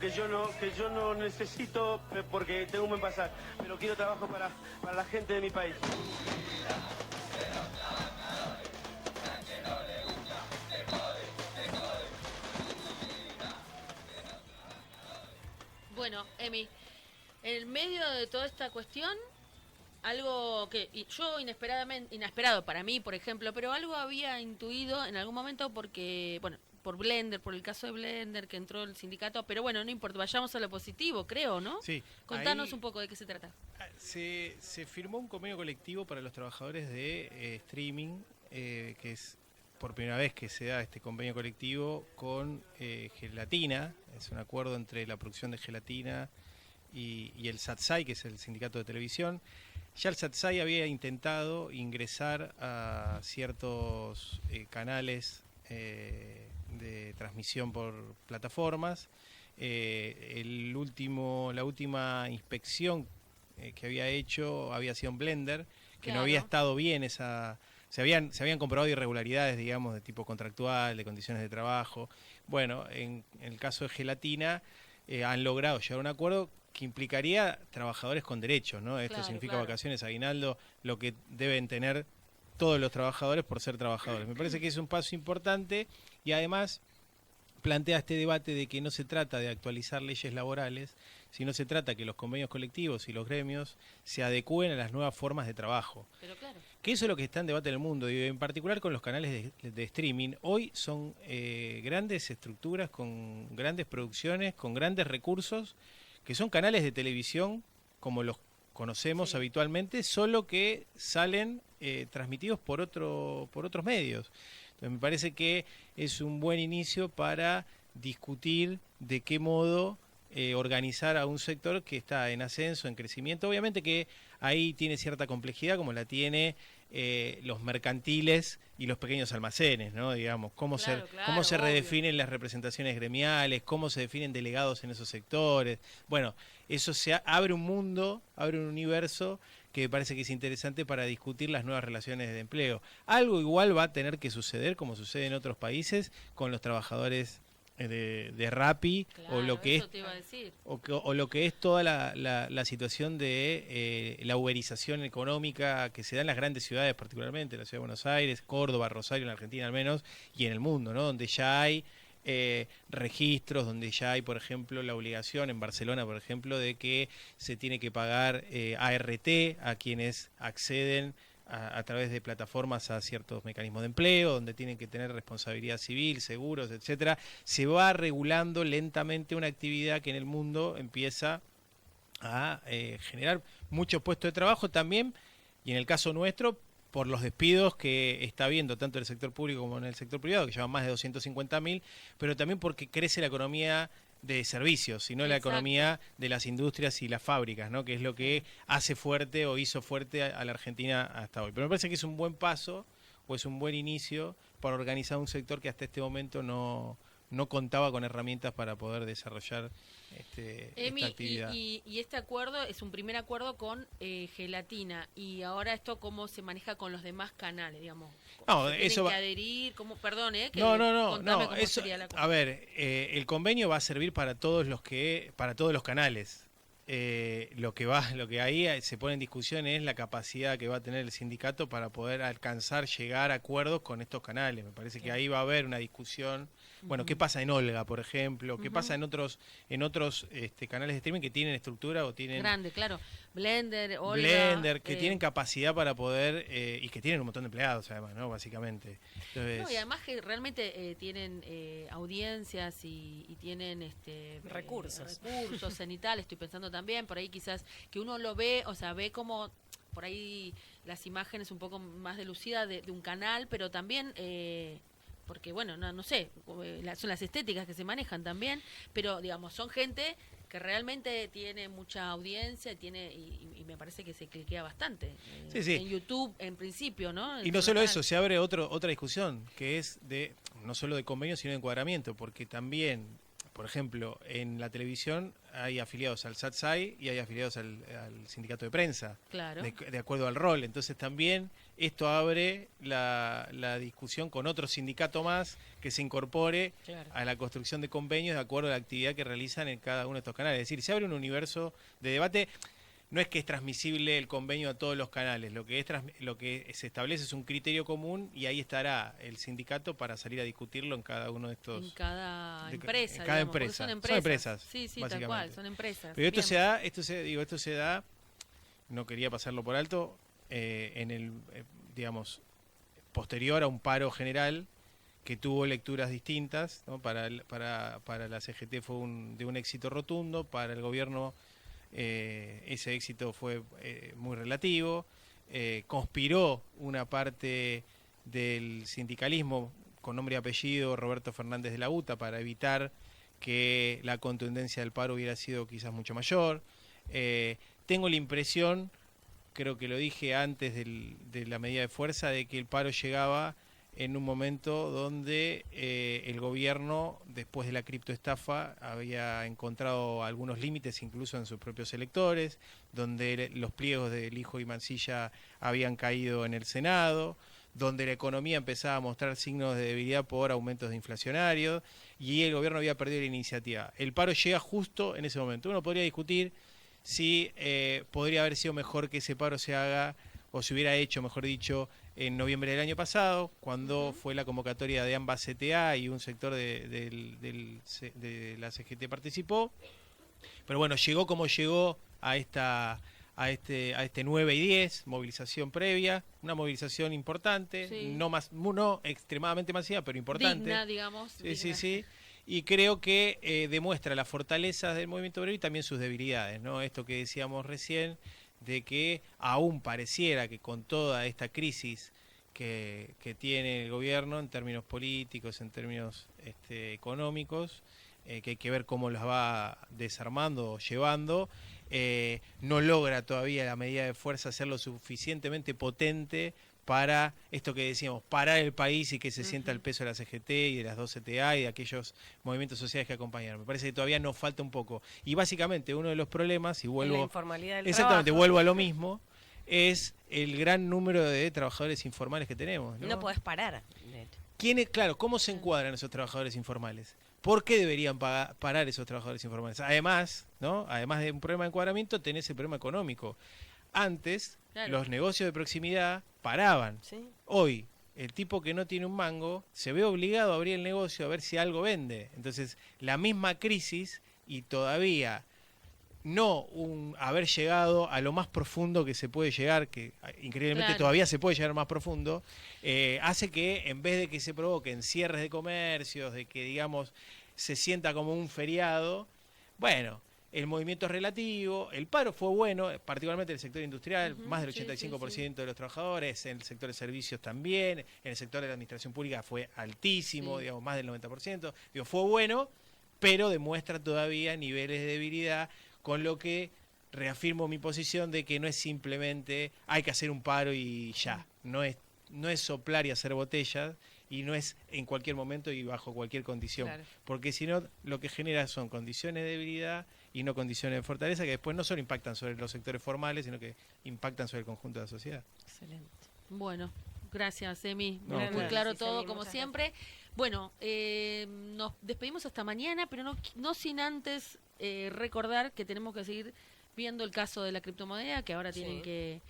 Que yo no necesito porque tengo un buen pasar, pero quiero trabajo para la gente de mi país. Bueno, Emi, en medio de toda esta cuestión, algo que yo inesperado para mí, por ejemplo, pero algo había intuido en algún momento porque, bueno, por Blender, por el caso de Blender, que entró el sindicato, pero bueno, no importa, vayamos a lo positivo, creo, ¿no? Sí, Contanos ahí un poco de qué se trata. se firmó un convenio colectivo para los trabajadores de streaming, que es por primera vez que se da este convenio colectivo con Gelatina. Es un acuerdo entre la producción de Gelatina y el SATSAI, que es el sindicato de televisión. Ya el SATSAI había intentado ingresar a ciertos canales de transmisión por plataformas. La última inspección que había hecho había sido en Blender, que Claro. no había estado bien se habían comprobado irregularidades, digamos, de tipo contractual, de condiciones de trabajo. Bueno, en el caso de Gelatina han logrado llegar a un acuerdo que implicaría trabajadores con derechos, ¿no? Esto Claro, significa claro. vacaciones, aguinaldo, lo que deben tener todos los trabajadores por ser trabajadores. Me parece que es un paso importante y además plantea este debate de que no se trata de actualizar leyes laborales, sino se trata que los convenios colectivos y los gremios se adecúen a las nuevas formas de trabajo. Pero claro. Que eso es lo que está en debate en el mundo, y en particular con los canales de streaming. Hoy son grandes estructuras, con grandes producciones, con grandes recursos, que son canales de televisión como los conocemos Sí. habitualmente, solo que salen transmitidos por otros medios. Entonces me parece que es un buen inicio para discutir de qué modo organizar a un sector que está en ascenso, en crecimiento. Obviamente que ahí tiene cierta complejidad, como la tiene los mercantiles y los pequeños almacenes, ¿no? Digamos, cómo Claro, cómo claro, se obvio. redefinen las representaciones gremiales, cómo se definen delegados en esos sectores. Bueno, eso abre un mundo, abre un universo que me parece que es interesante para discutir las nuevas relaciones de empleo. Algo igual va a tener que suceder, como sucede en otros países, con los trabajadores de Rappi, o lo Claro, que eso es te iba a decir. o lo que es toda la situación de la uberización económica que se da en las grandes ciudades, particularmente en la ciudad de Buenos Aires, Córdoba, Rosario, en la Argentina al menos, y en el mundo, ¿no? Donde ya hay registros, donde ya hay, por ejemplo, la obligación, en Barcelona, por ejemplo, de que se tiene que pagar ART a quienes acceden a través de plataformas a ciertos mecanismos de empleo, donde tienen que tener responsabilidad civil, seguros, etcétera. Se va regulando lentamente una actividad que en el mundo empieza a generar muchos puestos de trabajo también, y en el caso nuestro, por los despidos que está habiendo tanto en el sector público como en el sector privado, que llevan más de 250.000, pero también porque crece la economía de servicios, sino la Exacto. economía de las industrias y las fábricas, ¿no? Que es lo que hace fuerte o hizo fuerte a la Argentina hasta hoy. Pero me parece que es un buen paso o es un buen inicio para organizar un sector que hasta este momento no contaba con herramientas para poder desarrollar Emi, esta actividad. y este acuerdo es un primer acuerdo con Gelatina. Y ahora esto, ¿cómo se maneja con los demás canales, digamos? No, ¿Se tienen eso que va. adherir? ¿Cómo? Perdón, que No, contame cómo eso, sería la cosa. a ver, el convenio va a servir para todos los canales. Lo que ahí se pone en discusión es la capacidad que va a tener el sindicato para poder llegar a acuerdos con estos canales. Me parece que ahí va a haber una discusión. Bueno, ¿qué pasa en Olga, por ejemplo? ¿Qué pasa en otros canales de streaming que tienen estructura o tienen Grande, claro. Blender, Olga. Blender, que tienen capacidad para poder, y que tienen un montón de empleados además, ¿no? Básicamente. Entonces, No, y además que realmente tienen audiencias y tienen recursos cenitales, estoy pensando también, por ahí quizás que uno lo ve, o sea, ve como por ahí las imágenes un poco más delucidas de un canal, pero también porque bueno, no sé, son las estéticas que se manejan también, pero digamos, son gente que realmente tiene mucha audiencia y me parece que se cliquea bastante. sí, sí. En YouTube, en principio, ¿no? Y no solo eso, se abre otra discusión, que es no solo de convenio, sino de encuadramiento, porque también, por ejemplo, en la televisión hay afiliados al SATSAI y hay afiliados al sindicato de prensa, Claro. de acuerdo al rol. Entonces también esto abre la discusión con otro sindicato más que se incorpore a la construcción de convenios de acuerdo a la actividad que realizan en cada uno de estos canales. Es decir, se abre un universo de debate. No es que es transmisible el convenio a todos los canales, lo que se establece es un criterio común y ahí estará el sindicato para salir a discutirlo en cada uno de estos... En cada empresa, en cada digamos, porque empresa. son Son empresas, Sí, sí, tal básicamente. cual, son empresas. Pero esto Bien. se da, no quería pasarlo por alto, en el, digamos, posterior a un paro general que tuvo lecturas distintas, ¿no? Para la CGT fue de un éxito rotundo, para el gobierno ese éxito fue muy relativo, conspiró una parte del sindicalismo con nombre y apellido Roberto Fernández de la UTA para evitar que la contundencia del paro hubiera sido quizás mucho mayor. Tengo la impresión, creo que lo dije antes de la medida de fuerza, de que el paro llegaba en un momento donde el gobierno, después de la criptoestafa, había encontrado algunos límites incluso en sus propios electores, donde los pliegos del hijo y Mansilla habían caído en el Senado, donde la economía empezaba a mostrar signos de debilidad por aumentos inflacionarios y el gobierno había perdido la iniciativa. El paro llega justo en ese momento. Uno podría discutir si podría haber sido mejor que ese paro se haga o se hubiera hecho, mejor dicho, en noviembre del año pasado, cuando fue la convocatoria de ambas CTA y un sector de la CGT participó. Pero bueno, llegó como llegó a este 9 y 10, movilización previa, una movilización importante, Sí. no extremadamente masiva, pero importante. Digna, digamos. Sí, sí, sí. Y creo que demuestra las fortalezas del movimiento obrero y también sus debilidades, ¿no? Esto que decíamos recién, de que aún pareciera que con toda esta crisis que tiene el gobierno en términos políticos, en términos económicos, que hay que ver cómo las va desarmando o llevando, no logra todavía la medida de fuerza ser lo suficientemente potente para esto que decíamos, parar el país y que se sienta el peso de la CGT y de las dos CTA y de aquellos movimientos sociales que acompañaron. Me parece que todavía nos falta un poco. Y básicamente uno de los problemas, y vuelvo... La informalidad del exactamente, trabajo. vuelvo a lo mismo, es el gran número de trabajadores informales que tenemos, ¿no? No podés parar. Claro, ¿cómo se encuadran esos trabajadores informales? ¿Por qué deberían parar esos trabajadores informales? Además, ¿no? Además de un problema de encuadramiento, tenés el problema económico. Antes, Claro. los negocios de proximidad paraban. ¿Sí? Hoy, el tipo que no tiene un mango se ve obligado a abrir el negocio a ver si algo vende. Entonces, la misma crisis y todavía no haber llegado a lo más profundo que se puede llegar, que increíblemente Claro. todavía se puede llegar más profundo, hace que en vez de que se provoquen cierres de comercios, de que digamos se sienta como un feriado, bueno, el movimiento es relativo, el paro fue bueno, particularmente en el sector industrial, más del sí, 85% de los trabajadores, en el sector de servicios también, en el sector de la administración pública fue altísimo, Sí. digamos más del 90%, fue bueno, pero demuestra todavía niveles de debilidad, con lo que reafirmo mi posición de que no es simplemente hay que hacer un paro y ya, no es soplar y hacer botellas y no es en cualquier momento y bajo cualquier condición, Claro. porque si no lo que genera son condiciones de debilidad y no condiciones de fortaleza que después no solo impactan sobre los sectores formales, sino que impactan sobre el conjunto de la sociedad. Excelente. Bueno, gracias, Emi. No, Muy ustedes. claro Sí, todo, Emi, como muchas siempre. Bueno, nos despedimos hasta mañana, pero no sin antes recordar que tenemos que seguir viendo el caso de la criptomoneda, que ahora tienen Sí. que